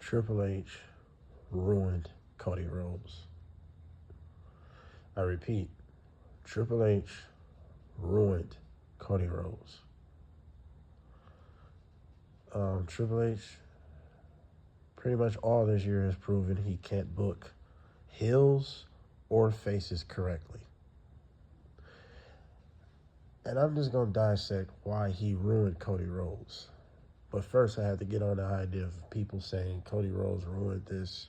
Triple H ruined Cody Rhodes. I repeat, Triple H ruined Cody Rhodes. Triple H, pretty much all this year has proven he can't book heels or faces correctly. And I'm just going to dissect why he ruined Cody Rhodes. But first, I had to get on the idea of people saying Cody Rhodes ruined this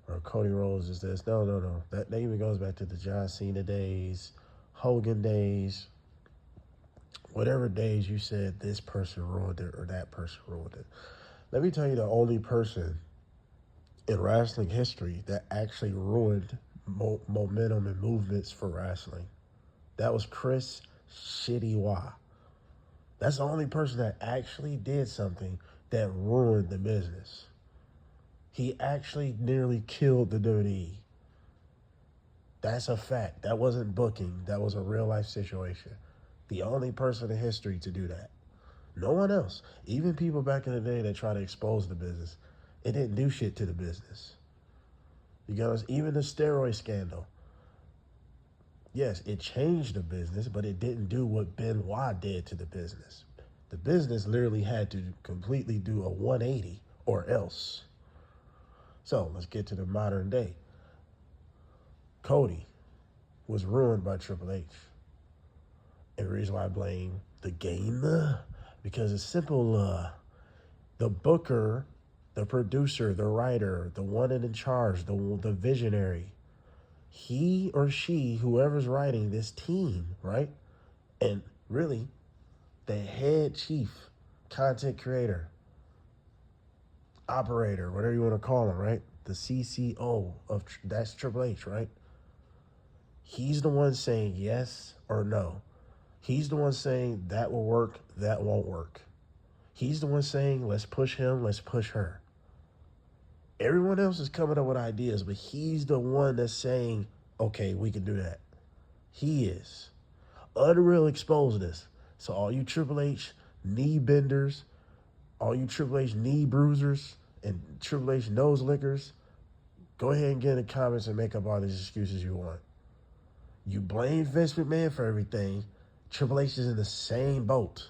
or Cody Rhodes is this. No. That even goes back to the John Cena days, Hogan days, whatever days you said this person ruined it or that person ruined it. Let me tell you the only person in wrestling history that actually ruined momentum and movements for wrestling. That was Chris Shitty Wah. That's the only person that actually did something that ruined the business. He actually nearly killed the WWE. That's a fact. That wasn't booking. That was a real life situation. The only person in history to do that. No one else. Even people back in the day that try to expose the business, it didn't do shit to the business. Because even the steroid scandal, yes, it changed the business, but it didn't do what Benoit did to the business. The business literally had to completely do a 180 or else. So let's get to the modern day. Cody was ruined by Triple H. And the reason why I blame the game, because it's simple. The booker, the producer, the writer, the one in charge, the visionary, he or she, whoever's writing this team, right? And really, the head chief, content creator, operator, whatever you want to call him, right? The CCO of that's Triple H, right? He's the one saying yes or no. He's the one saying that will work, that won't work. He's the one saying let's push him, let's push her. Everyone else is coming up with ideas, but he's the one that's saying, okay, we can do that. He is. Unreal exposed this. So all you Triple H knee benders, all you Triple H knee bruisers, and Triple H nose lickers, go ahead and get in the comments and make up all these excuses you want. You blame Vince McMahon for everything. Triple H is in the same boat.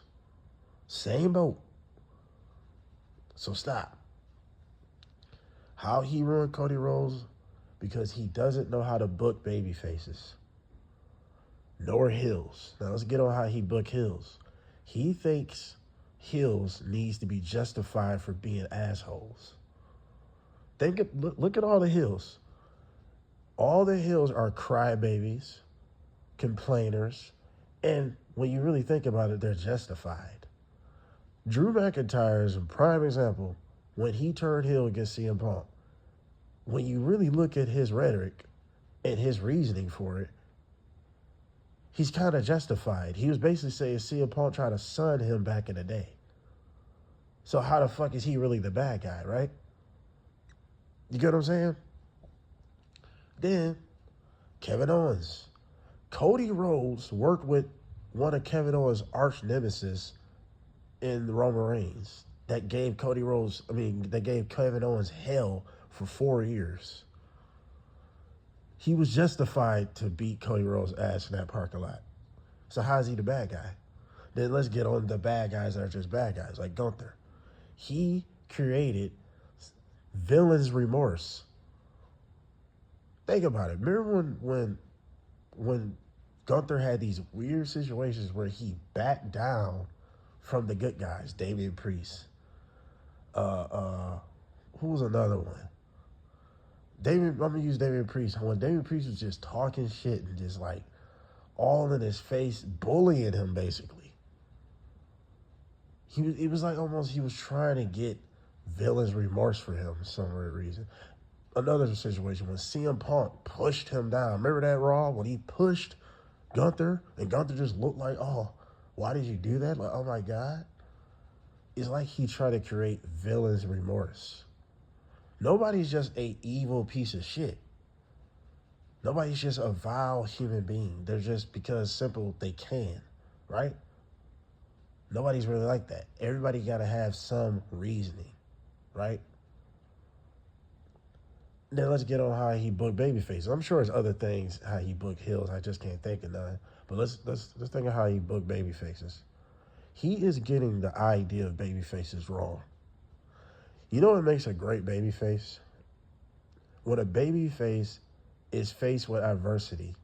Same boat. So stop. How he ruined Cody Rhodes? Because he doesn't know how to book baby faces. Nor heels. Now let's get on how he book heels. He thinks heels needs to be justified for being assholes. Look at all the heels. All the heels are crybabies, complainers, and when you really think about it, they're justified. Drew McIntyre is a prime example when he turned heel against CM Punk. When you really look at his rhetoric and his reasoning for it, he's kind of justified. He was basically saying CM Punk tried to sun him back in the day. So how the fuck is he really the bad guy, right? You get what I'm saying? Then, Kevin Owens. Cody Rhodes worked with one of Kevin Owens' arch nemesis in Roman Reigns that gave Kevin Owens hell for 4 years. He was justified to beat Cody Rhodes' ass in that parking lot. So how is he the bad guy? Then let's get on the bad guys that are just bad guys, like Gunther. He created villain's remorse. Think about it. Remember when Gunther had these weird situations where he backed down from the good guys, Damian Priest. Who was another one? I'm gonna use Damian Priest. When Damian Priest was just talking shit and just like all in his face, bullying him basically. It was like almost he was trying to get villain's remorse for him for some weird reason. Another situation when CM Punk pushed him down. Remember that Raw when he pushed Gunther and Gunther just looked like, oh, why did you do that? Like, oh my God. It's like he tried to create villain's remorse. Nobody's just a evil piece of shit. Nobody's just a vile human being. They're just because simple they can, right? Nobody's really like that. Everybody got to have some reasoning, right? Now let's get on how he booked babyface. I'm sure there's other things how he booked heels. I just can't think of none. But let's think of how he booked baby faces. He is getting the idea of baby faces wrong. You know what makes a great baby face? When a baby face is faced with adversity,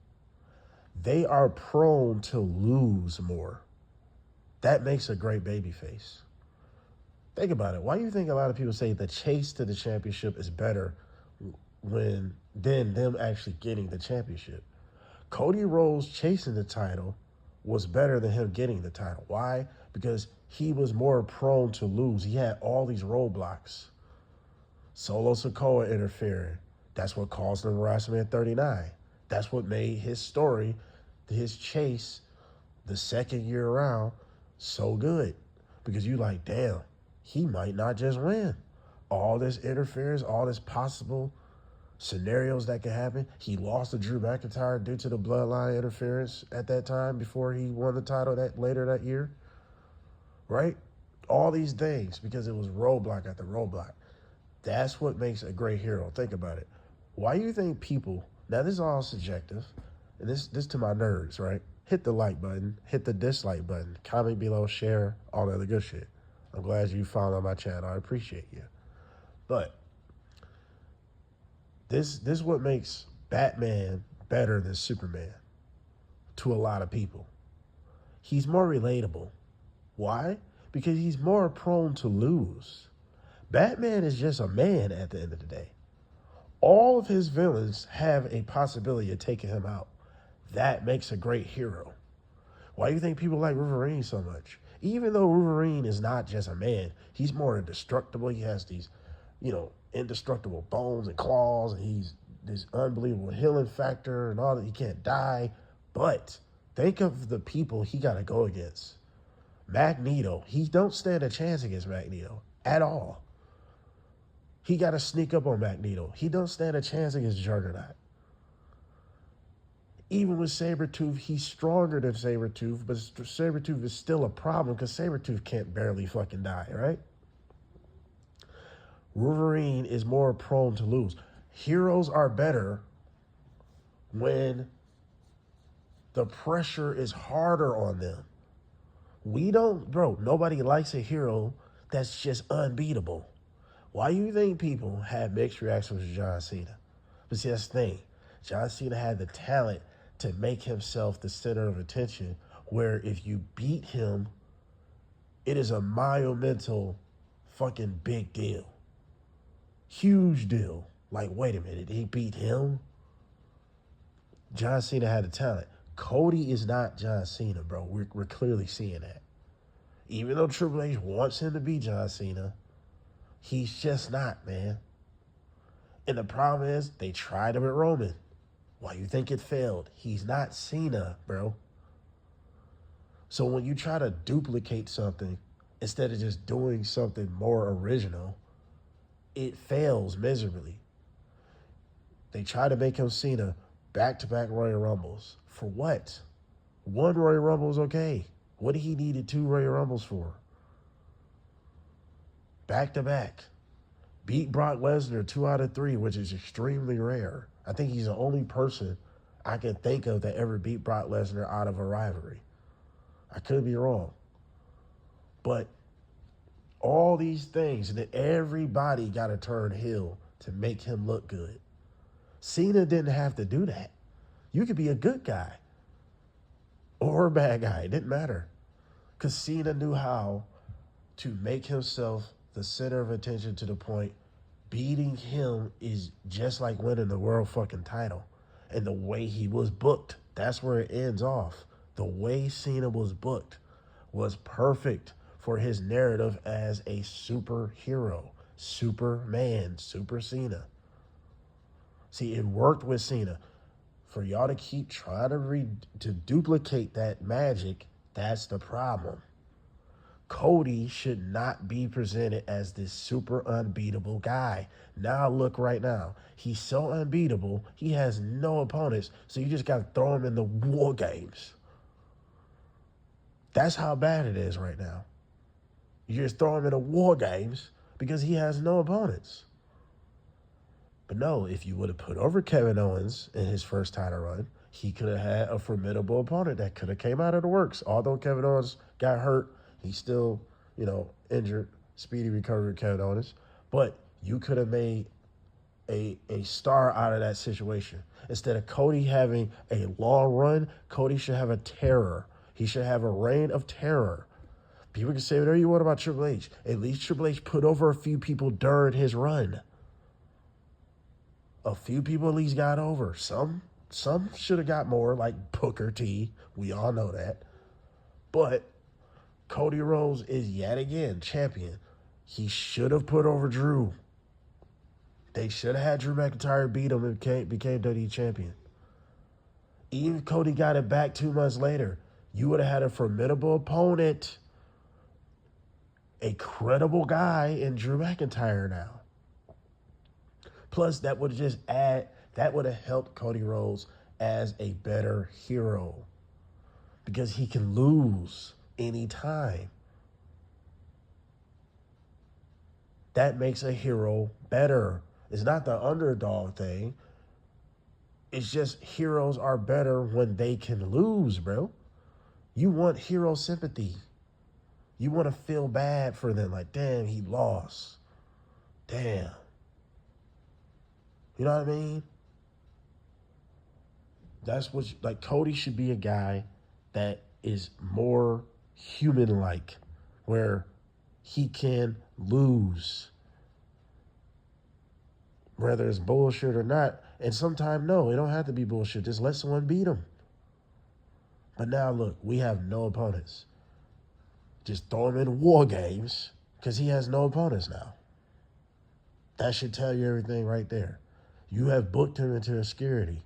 they are prone to lose more. That makes a great baby face. Think about it. Why do you think a lot of people say the chase to the championship is better than them actually getting the championship? Cody Rhodes chasing the title was better than him getting the title. Why? Because he was more prone to lose. He had all these roadblocks. Solo Sikoa interfering. That's what caused him WrestleMania 39. That's what made his story, his chase, the second year around, so good. Because you like, damn, he might not just win. All this interference, all this possible scenarios that could happen. He lost to Drew McIntyre due to the bloodline interference at that time before he won the title later that year. Right? All these things because it was roadblock after roadblock. That's what makes a great hero. Think about it. Why do you think people, now this is all subjective, and this to my nerds, right? Hit the like button, hit the dislike button, comment below, share, all that other good shit. I'm glad you found on my channel. I appreciate you. But this is what makes Batman better than Superman to a lot of people. He's more relatable. Why? Because he's more prone to lose. Batman is just a man at the end of the day. All of his villains have a possibility of taking him out. That makes a great hero. Why do you think people like Wolverine so much? Even though Wolverine is not just a man, he's more indestructible. He has these, indestructible bones and claws, and he's this unbelievable healing factor and all that. He can't die. But think of the people he got to go against. Magneto, he don't stand a chance against Magneto at all. He got to sneak up on Magneto. He don't stand a chance against Juggernaut. Even with Sabretooth, he's stronger than Sabretooth, but Sabretooth is still a problem because Sabretooth can't barely fucking die, right? Wolverine is more prone to lose. Heroes are better when the pressure is harder on them. Nobody likes a hero that's just unbeatable. Why do you think people have mixed reactions with John Cena? But see, that's the thing. John Cena had the talent to make himself the center of attention, where if you beat him, it is a monumental fucking big deal. Huge deal. Like, wait a minute, he beat him? John Cena had the talent. Cody is not John Cena, bro. We're clearly seeing that. Even though Triple H wants him to be John Cena, he's just not, man. And the problem is, they tried him at Roman. Why you think it failed? He's not Cena, bro. So when you try to duplicate something, instead of just doing something more original, it fails miserably. They try to make him Cena back-to-back Royal Rumbles. For what? One Royal Rumble is okay. What did he needed 2 Royal Rumbles for? Back-to-back. Beat Brock Lesnar 2 out of 3, which is extremely rare. I think he's the only person I can think of that ever beat Brock Lesnar out of a rivalry. I could be wrong. But all these things, and then everybody got to turn heel to make him look good. Cena didn't have to do that. You could be a good guy or a bad guy. It didn't matter. Because Cena knew how to make himself the center of attention to the point beating him is just like winning the world fucking title. And the way he was booked, that's where it ends off. The way Cena was booked was perfect for his narrative as a superhero, Superman, Super Cena. See, it worked with Cena. For y'all to keep trying to duplicate that magic, that's the problem. Cody should not be presented as this super unbeatable guy. Now look right now. He's so unbeatable, he has no opponents, so you just got to throw him in the War Games. That's how bad it is right now. You just throw him in the War Games because he has no opponents. But no, if you would have put over Kevin Owens in his first title run, he could have had a formidable opponent that could have came out of the works. Although Kevin Owens got hurt, he's still, injured. Speedy recovery, Kevin Owens. But you could have made a star out of that situation. Instead of Cody having a long run, Cody should have a terror. He should have a reign of terror. People can say whatever you want about Triple H. At least Triple H put over a few people during his run. A few people at least got over. Some should have got more, like Booker T. We all know that. But Cody Rhodes is yet again champion. He should have put over Drew. They should have had Drew McIntyre beat him and became WWE champion. Even if Cody got it back 2 months later, you would have had a formidable opponent, a credible guy in Drew McIntyre now. Plus, that would have helped Cody Rhodes as a better hero because he can lose anytime. That makes a hero better. It's not the underdog thing. It's just heroes are better when they can lose, bro. You want hero sympathy. You want to feel bad for them. Like, damn, he lost. Damn. You know what I mean? That's what, Cody should be a guy that is more human-like, where he can lose. Whether it's bullshit or not. And sometimes, no, it don't have to be bullshit. Just let someone beat him. But now, look, we have no opponents. Just throw him in War Games because he has no opponents now. That should tell you everything right there. You have booked him into obscurity.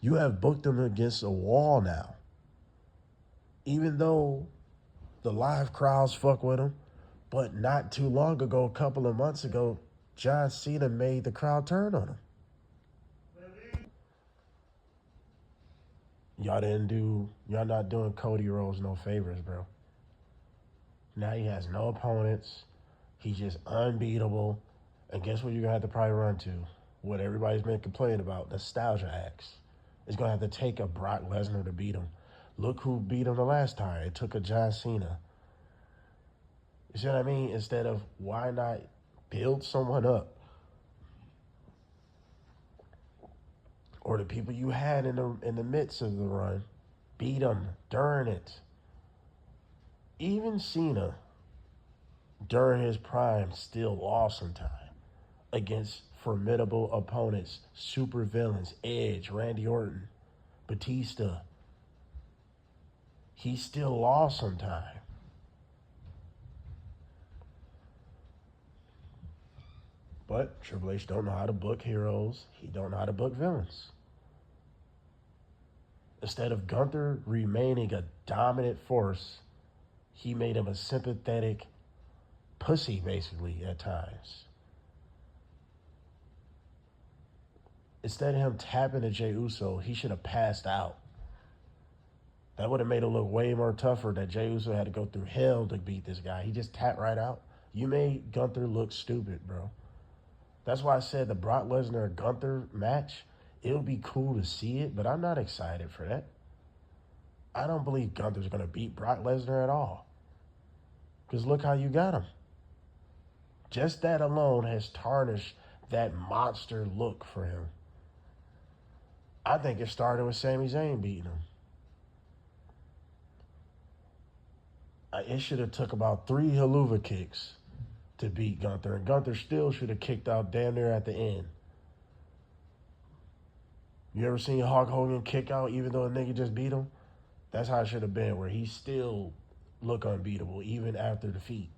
You have booked him against a wall now. Even though the live crowds fuck with him, but not too long ago, a couple of months ago, John Cena made the crowd turn on him. Y'all not doing Cody Rhodes no favors, bro. Now he has no opponents. He's just unbeatable. And guess what you're going to have to probably run to? What everybody's been complaining about, nostalgia acts. It's going to have to take a Brock Lesnar to beat him. Look who beat him the last time. It took a John Cena. You see what I mean? Instead of, why not build someone up? Or the people you had in the midst of the run, beat them during it. Even Cena, during his prime, still lost some time against formidable opponents, super villains, Edge, Randy Orton, Batista. He still lost some time. But Triple H don't know how to book heroes. He don't know how to book villains. Instead of Gunther remaining a dominant force, he made him a sympathetic pussy, basically, at times. Instead of him tapping to Jey Uso, he should have passed out. That would have made it look way more tougher that Jey Uso had to go through hell to beat this guy. He just tapped right out. You made Gunther look stupid, bro. That's why I said the Brock Lesnar-Gunther match, it'll be cool to see it, but I'm not excited for that. I don't believe Gunther's going to beat Brock Lesnar at all. Because look how you got him. Just that alone has tarnished that monster look for him. I think it started with Sami Zayn beating him. It should have took about 3 haluva kicks to beat Gunther, and Gunther still should have kicked out damn near at the end. You ever seen Hulk Hogan kick out even though a nigga just beat him? That's how it should have been, where he still look unbeatable even after defeat.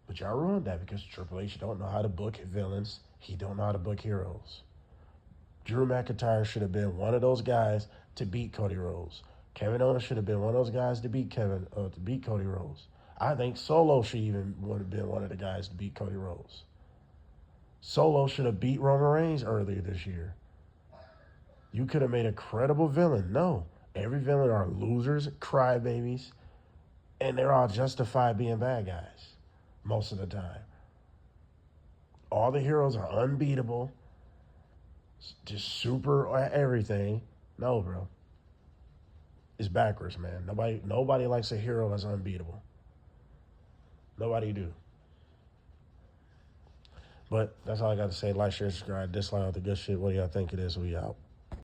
But y'all ruined that because Triple H don't know how to book villains. He don't know how to book heroes. Drew McIntyre should have been one of those guys to beat Cody Rhodes. Kevin Owens should have been one of those guys to beat Cody Rhodes. I think Solo should even would have been one of the guys to beat Cody Rhodes. Solo should have beat Roman Reigns earlier this year. You could have made a credible villain. No, every villain are losers, crybabies, and they're all justified being bad guys most of the time. all the heroes are unbeatable, just super at everything. No, bro. It's backwards, man. Nobody likes a hero that's unbeatable. Nobody do. But that's all I got to say. Like, share, subscribe, dislike all the good shit. What do y'all think it is? We out.